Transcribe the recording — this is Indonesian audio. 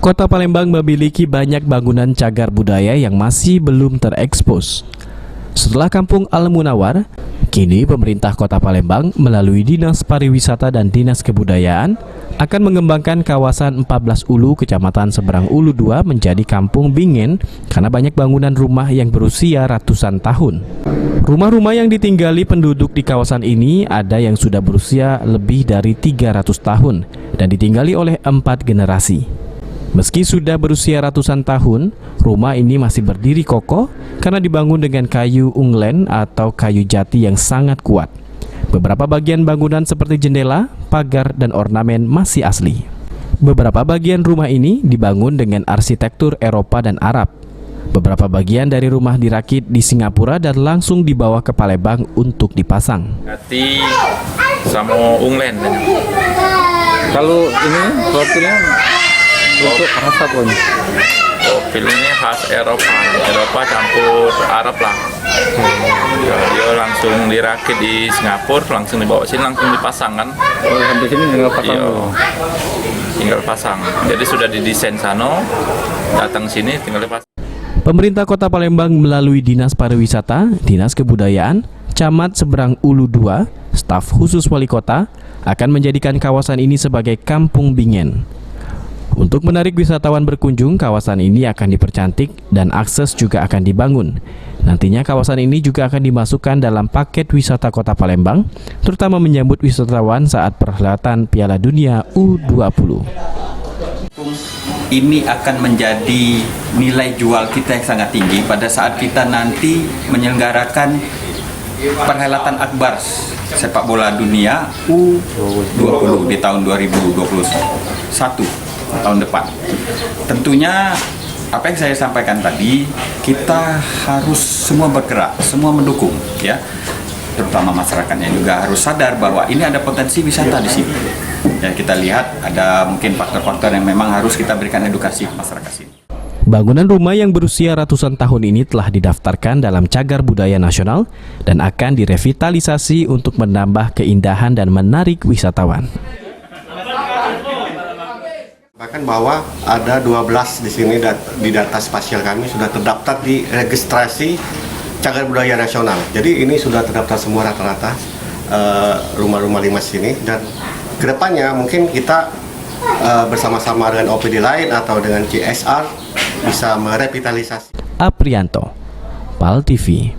Kota Palembang memiliki banyak bangunan cagar budaya yang masih belum terekspos. Setelah Kampung Al-Munawar, kini pemerintah Kota Palembang melalui Dinas Pariwisata dan Dinas Kebudayaan akan mengembangkan kawasan 14 Ulu Kecamatan Seberang Ulu 2 menjadi Kampung Bingen karena banyak bangunan rumah yang berusia ratusan tahun. Rumah-rumah yang ditinggali penduduk di kawasan ini ada yang sudah berusia lebih dari 300 tahun dan ditinggali oleh 4 generasi. Meski sudah berusia ratusan tahun, rumah ini masih berdiri kokoh karena dibangun dengan kayu unglen atau kayu jati yang sangat kuat. Beberapa bagian bangunan seperti jendela, pagar, dan ornamen masih asli. Beberapa bagian rumah ini dibangun dengan arsitektur Eropa dan Arab. Beberapa bagian dari rumah dirakit di Singapura dan langsung dibawa ke Palembang untuk dipasang. Jati sama unglen. Kalau ini profilnya untuk khas apa nih? Profil ini khas Eropa campur Arab lah. Dia langsung dirakit di Singapura, langsung dibawa sini, langsung dipasang kan. Oh, sampai sini tinggal pasang dulu. Tinggal pasang. Jadi sudah didesain sana, datang sini tinggal dipasang. Pemerintah Kota Palembang melalui Dinas Pariwisata, Dinas Kebudayaan, Camat Seberang Ulu 2, staf khusus wali kota akan menjadikan kawasan ini sebagai Kampung Bingen. Untuk menarik wisatawan berkunjung, kawasan ini akan dipercantik dan akses juga akan dibangun. Nantinya kawasan ini juga akan dimasukkan dalam paket wisata Kota Palembang, terutama menyambut wisatawan saat perhelatan Piala Dunia U20. Ini akan menjadi nilai jual kita yang sangat tinggi pada saat kita nanti menyelenggarakan perhelatan akbar sepak bola dunia U20 di tahun 2021 tahun depan. Tentunya apa yang saya sampaikan tadi, kita harus semua bergerak, semua mendukung, ya. Terutama masyarakatnya juga harus sadar bahwa ini ada potensi wisata di sini. Ya, kita lihat ada mungkin faktor-faktor yang memang harus kita berikan edukasi ke masyarakat sini. Bangunan rumah yang berusia ratusan tahun ini telah didaftarkan dalam Cagar Budaya Nasional dan akan direvitalisasi untuk menambah keindahan dan menarik wisatawan. Bahkan bahwa ada 12 di sini di data spasial kami sudah terdaftar di registrasi Cagar Budaya Nasional. Jadi ini sudah terdaftar semua rata-rata rumah-rumah limas sini, dan kedepannya mungkin kita bersama-sama dengan OPD lain atau dengan CSR bisa merevitalisasi. Aprianto, PAL TV.